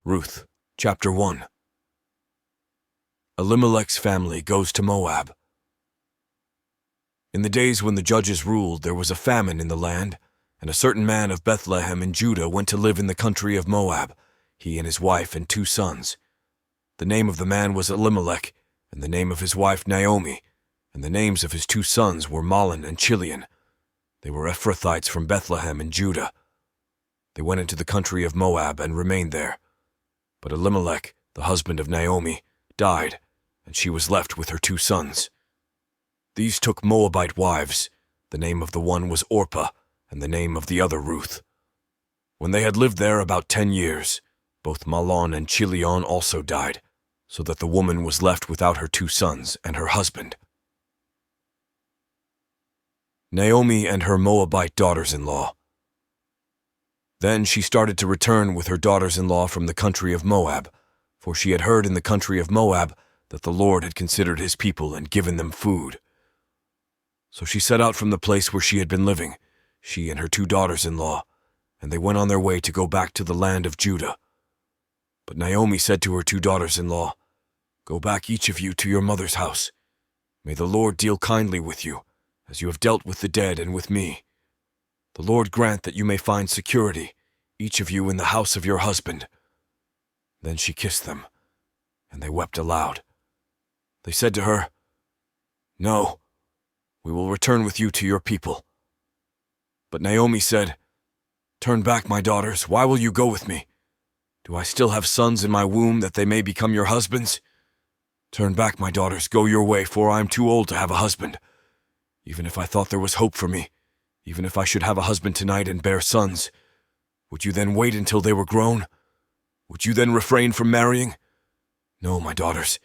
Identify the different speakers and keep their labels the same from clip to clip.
Speaker 1: Ruth, Chapter 1. Elimelech's family goes to Moab. In the days when the judges ruled, there was a famine in the land, and a certain man of Bethlehem in Judah went to live in the country of Moab, he and his wife and 2 sons. The name of the man was Elimelech, and the name of his wife Naomi, and the names of his 2 sons were Mahlon and Chilion. They were Ephrathites from Bethlehem in Judah. They went into the country of Moab and remained there. But Elimelech, the husband of Naomi, died, and she was left with her 2 sons. These took Moabite wives. The name of the one was Orpah, and the name of the other Ruth. When they had lived there about 10 years, both Mahlon and Chilion also died, so that the woman was left without her 2 sons and her husband. Naomi and her Moabite daughters-in-law. Then she started to return with her daughters-in-law from the country of Moab, for she had heard in the country of Moab that the Lord had considered his people and given them food. So she set out from the place where she had been living, she and her 2 daughters-in-law, and they went on their way to go back to the land of Judah. But Naomi said to her 2 daughters-in-law, "Go back each of you to your mother's house. May the Lord deal kindly with you, as you have dealt with the dead and with me. The Lord grant that you may find security, each of you in the house of your husband." Then she kissed them, and they wept aloud. They said to her, "No, we will return with you to your people." But Naomi said, "Turn back, my daughters. Why will you go with me? Do I still have sons in my womb that they may become your husbands? Turn back, my daughters, go your way, for I am too old to have a husband. Even if I thought there was hope for me, even if I should have a husband tonight and bear sons, would you then wait until they were grown? Would you then refrain from marrying? No, my daughters,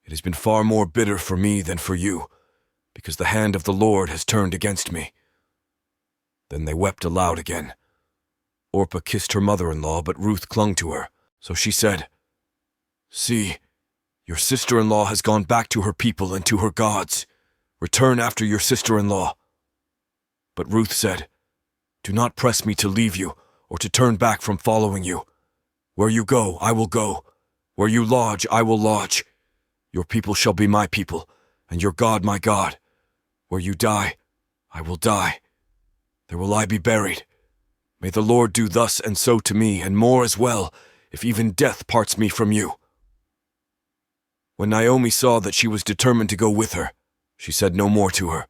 Speaker 1: it has been far more bitter for me than for you, because the hand of the Lord has turned against me." Then they wept aloud again. Orpah kissed her mother-in-law, but Ruth clung to her. So she said, "See, your sister-in-law has gone back to her people and to her gods. Return after your sister-in-law." But Ruth said, "Do not press me to leave you or to turn back from following you. Where you go, I will go. Where you lodge, I will lodge. Your people shall be my people, and your God my God. Where you die, I will die. There will I be buried. May the Lord do thus and so to me, and more as well, if even death parts me from you." When Naomi saw that she was determined to go with her, she said no more to her.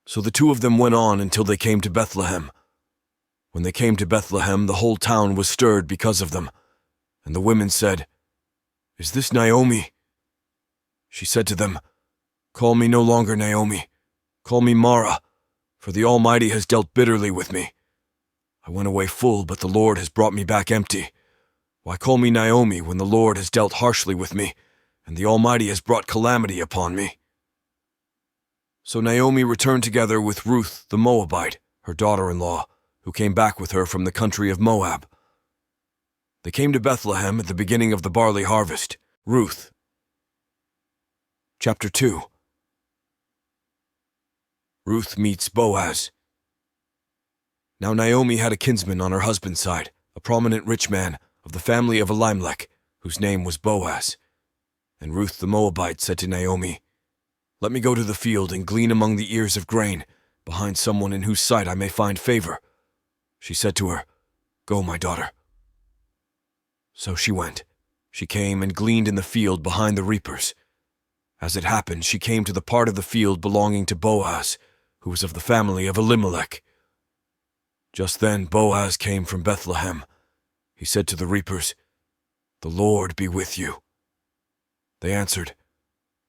Speaker 1: So the 2 of them went on until they came to Bethlehem. When they came to Bethlehem, the whole town was stirred because of them, and the women said, "Is this Naomi?" She said to them, "Call me no longer Naomi. Call me Mara, for the Almighty has dealt bitterly with me. I went away full, but the Lord has brought me back empty. Why call me Naomi when the Lord has dealt harshly with me, and the Almighty has brought calamity upon me?" So Naomi returned together with Ruth the Moabite, her daughter-in-law, who came back with her from the country of Moab. They came to Bethlehem at the beginning of the barley harvest. Ruth. Chapter 2. Ruth meets Boaz. Now Naomi had a kinsman on her husband's side, a prominent rich man of the family of Elimelech, whose name was Boaz. And Ruth the Moabite said to Naomi, "Let me go to the field and glean among the ears of grain, behind someone in whose sight I may find favor." She said to her, "Go, my daughter." So she went. She came and gleaned in the field behind the reapers. As it happened, she came to the part of the field belonging to Boaz, who was of the family of Elimelech. Just then Boaz came from Bethlehem. He said to the reapers, "The Lord be with you." They answered,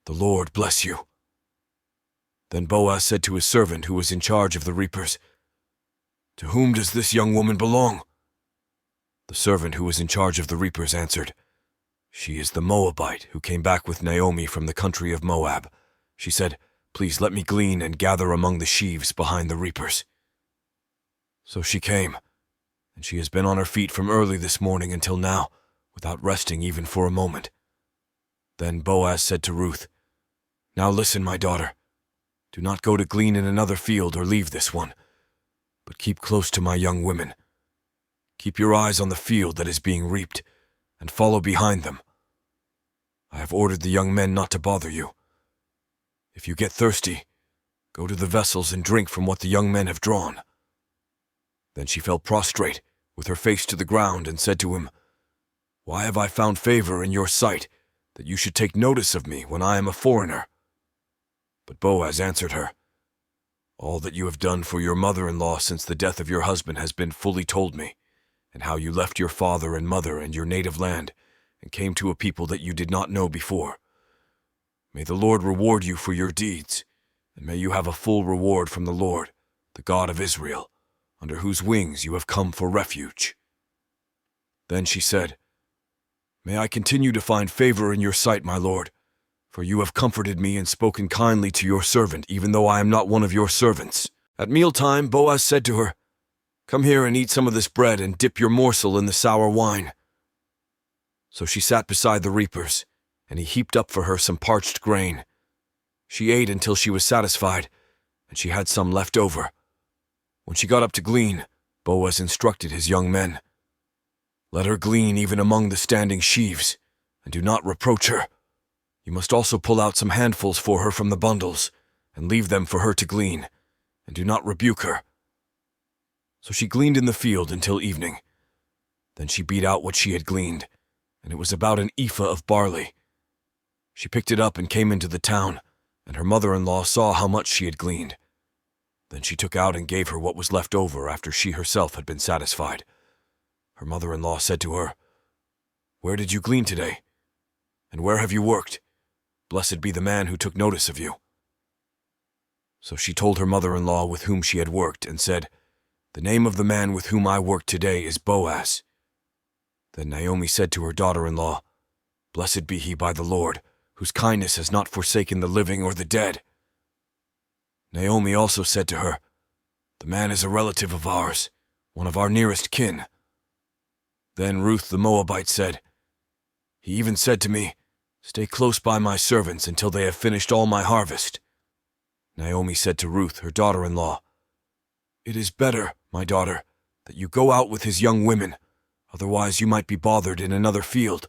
Speaker 1: "The Lord bless you." Then Boaz said to his servant who was in charge of the reapers, "To whom does this young woman belong?" The servant who was in charge of the reapers answered, "She is the Moabite who came back with Naomi from the country of Moab. She said, 'Please let me glean and gather among the sheaves behind the reapers.' So she came, and she has been on her feet from early this morning until now, without resting even for a moment." Then Boaz said to Ruth, "Now listen, my daughter. Do not go to glean in another field or leave this one, but keep close to my young women. Keep your eyes on the field that is being reaped, and follow behind them. I have ordered the young men not to bother you. If you get thirsty, go to the vessels and drink from what the young men have drawn." Then she fell prostrate, with her face to the ground, and said to him, "Why have I found favor in your sight, that you should take notice of me when I am a foreigner?" But Boaz answered her, "All that you have done for your mother-in-law since the death of your husband has been fully told me, and how you left your father and mother and your native land, and came to a people that you did not know before. May the Lord reward you for your deeds, and may you have a full reward from the Lord, the God of Israel, under whose wings you have come for refuge." Then she said, "May I continue to find favor in your sight, my lord, for you have comforted me and spoken kindly to your servant, even though I am not one of your servants." At mealtime, Boaz said to her, "Come here and eat some of this bread and dip your morsel in the sour wine." So she sat beside the reapers, and he heaped up for her some parched grain. She ate until she was satisfied, and she had some left over. When she got up to glean, Boaz instructed his young men, "Let her glean even among the standing sheaves, and do not reproach her. You must also pull out some handfuls for her from the bundles, and leave them for her to glean, and do not rebuke her." So she gleaned in the field until evening. Then she beat out what she had gleaned, and it was about an ephah of barley. She picked it up and came into the town, and her mother-in-law saw how much she had gleaned. Then she took out and gave her what was left over after she herself had been satisfied. Her mother-in-law said to her, "Where did you glean today? And where have you worked? Blessed be the man who took notice of you." So she told her mother-in-law with whom she had worked, and said, "The name of the man with whom I worked today is Boaz." Then Naomi said to her daughter-in-law, "Blessed be he by the Lord, whose kindness has not forsaken the living or the dead." Naomi also said to her, "The man is a relative of ours, one of our nearest kin." Then Ruth the Moabite said, "He even said to me, 'Stay close by my servants until they have finished all my harvest.'" Naomi said to Ruth, her daughter-in-law, "It is better, my daughter, that you go out with his young women, otherwise you might be bothered in another field."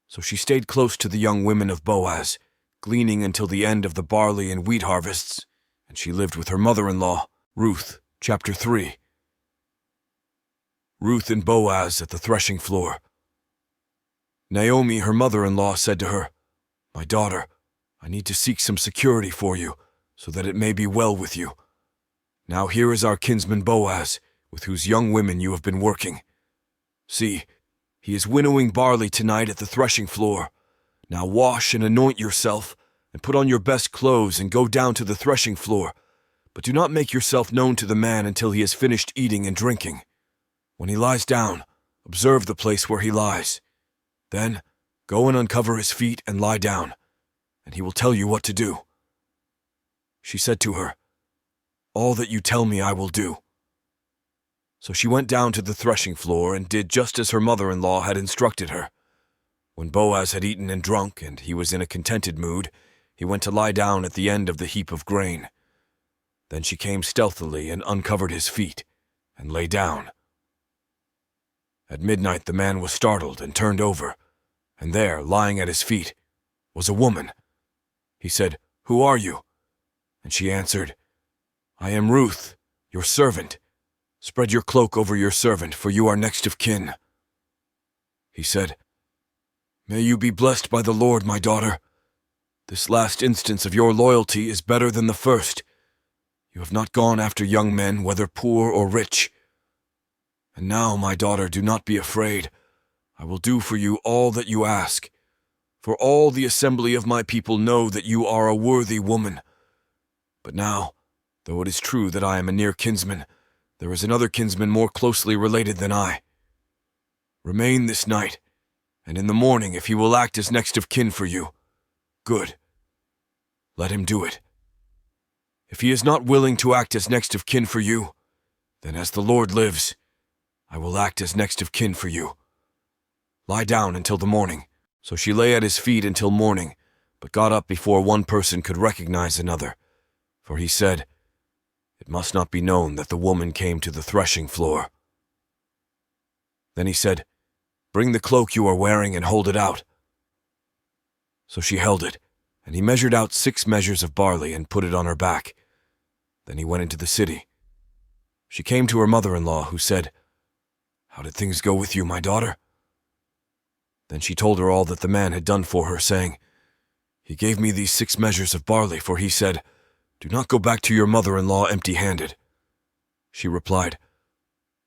Speaker 1: So she stayed close to the young women of Boaz, gleaning until the end of the barley and wheat harvests, and she lived with her mother-in-law. Ruth, chapter 3. Ruth and Boaz at the threshing floor. Naomi, her mother-in-law, said to her, "My daughter, I need to seek some security for you, so that it may be well with you. Now here is our kinsman Boaz, with whose young women you have been working. See, he is winnowing barley tonight at the threshing floor. Now wash and anoint yourself, and put on your best clothes and go down to the threshing floor, but do not make yourself known to the man until he has finished eating and drinking. When he lies down, observe the place where he lies. Then go and uncover his feet and lie down, and he will tell you what to do." She said to her, "All that you tell me I will do." So she went down to the threshing floor and did just as her mother-in-law had instructed her. When Boaz had eaten and drunk, and he was in a contented mood, he went to lie down at the end of the heap of grain. Then she came stealthily and uncovered his feet, and lay down. At midnight the man was startled and turned over, and there, lying at his feet, was a woman. He said, "Who are you?" And she answered, "I am Ruth, your servant. Spread your cloak over your servant, for you are next of kin." He said, "May you be blessed by the Lord, my daughter. This last instance of your loyalty is better than the first. You have not gone after young men, whether poor or rich. And now, my daughter, do not be afraid. I will do for you all that you ask. For all the assembly of my people know that you are a worthy woman. But now, though it is true that I am a near kinsman, there is another kinsman more closely related than I. Remain this night, and in the morning, if he will act as next of kin for you, good. Let him do it. If he is not willing to act as next of kin for you, then as the Lord lives, I will act as next of kin for you. Lie down until the morning." So she lay at his feet until morning, but got up before one person could recognize another. For he said, "It must not be known that the woman came to the threshing floor." Then he said, Bring the cloak you are wearing and hold it out." So she held it, and he measured out 6 measures of barley and put it on her back. Then he went into the city. She came to her mother-in-law, who said, "How did things go with you, my daughter?" Then she told her all that the man had done for her, saying, "He gave me these 6 measures of barley, for he said, 'Do not go back to your mother-in-law empty-handed.'" She replied,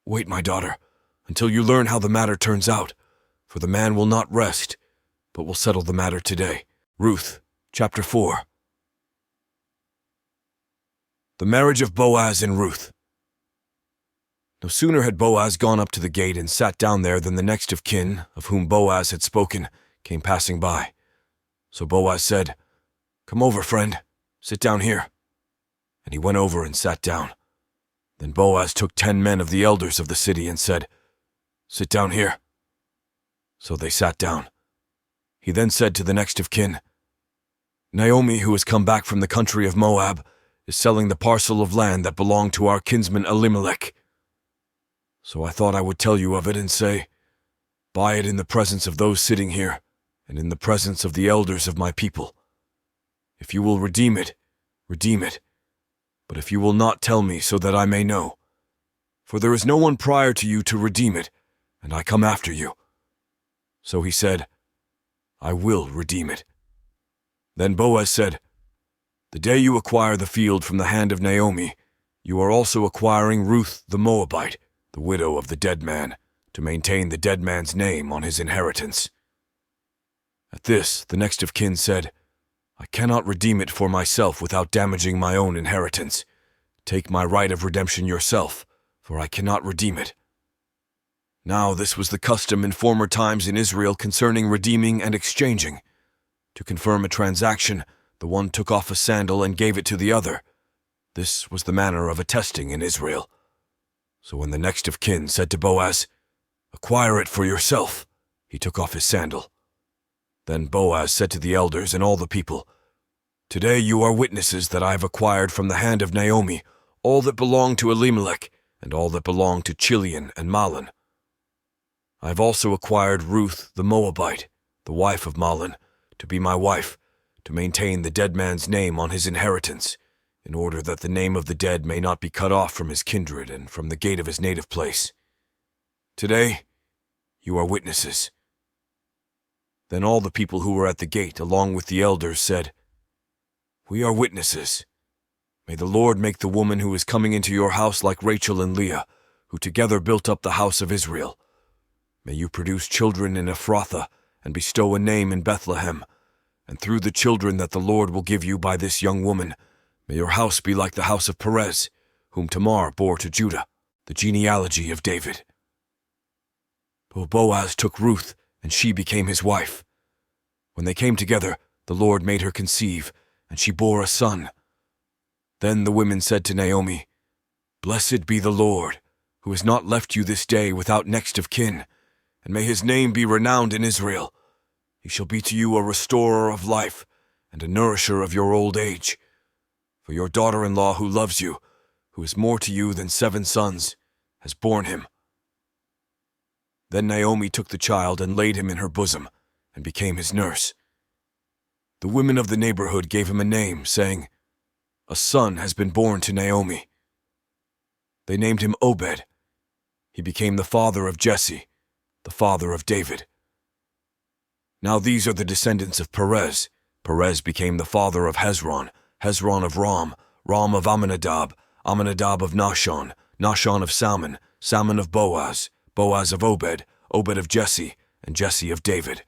Speaker 1: "Wait, my daughter, until you learn how the matter turns out, for the man will not rest, but will settle the matter today." Ruth, chapter 4. The marriage of Boaz and Ruth. No sooner had Boaz gone up to the gate and sat down there than the next of kin, of whom Boaz had spoken, came passing by. So Boaz said, "Come over, friend, sit down here." And he went over and sat down. Then Boaz took 10 men of the elders of the city and said, "Sit down here." So they sat down. He then said to the next of kin, "Naomi, who has come back from the country of Moab, is selling the parcel of land that belonged to our kinsman Elimelech. So I thought I would tell you of it and say, buy it in the presence of those sitting here, and in the presence of the elders of my people. If you will redeem it, redeem it. But if you will not, tell me, so that I may know. For there is no one prior to you to redeem it, and I come after you." So he said, "I will redeem it." Then Boaz said, "The day you acquire the field from the hand of Naomi, you are also acquiring Ruth the Moabite, the widow of the dead man, to maintain the dead man's name on his inheritance." At this, the next of kin said, "I cannot redeem it for myself without damaging my own inheritance. Take my right of redemption yourself, for I cannot redeem it." Now this was the custom in former times in Israel concerning redeeming and exchanging. To confirm a transaction, the one took off a sandal and gave it to the other. This was the manner of attesting in Israel. So when the next of kin said to Boaz, "Acquire it for yourself," he took off his sandal. Then Boaz said to the elders and all the people, "Today you are witnesses that I have acquired from the hand of Naomi all that belonged to Elimelech and all that belonged to Chilion and Mahlon. I have also acquired Ruth the Moabite, the wife of Mahlon, to be my wife, to maintain the dead man's name on his inheritance, in order that the name of the dead may not be cut off from his kindred and from the gate of his native place. Today you are witnesses." Then all the people who were at the gate, along with the elders, said, "We are witnesses. May the Lord make the woman who is coming into your house like Rachel and Leah, who together built up the house of Israel. May you produce children in Ephrathah and bestow a name in Bethlehem, and through the children that the Lord will give you by this young woman, may your house be like the house of Perez, whom Tamar bore to Judah, the genealogy of David." Boaz took Ruth, and she became his wife. When they came together, the Lord made her conceive, and she bore a son. Then the women said to Naomi, "Blessed be the Lord, who has not left you this day without next of kin, and may his name be renowned in Israel. He shall be to you a restorer of life, and a nourisher of your old age. For your daughter-in-law who loves you, who is more to you than 7 sons, has borne him." Then Naomi took the child and laid him in her bosom, and became his nurse. The women of the neighborhood gave him a name, saying, "A son has been born to Naomi." They named him Obed. He became the father of Jesse, the father of David. Now these are the descendants of Perez. Perez became the father of Hezron, Hezron of Ram, Ram of Amminadab, Amminadab of Nahshon, Nahshon of Salmon, Salmon of Boaz, Boaz of Obed, Obed of Jesse, and Jesse of David.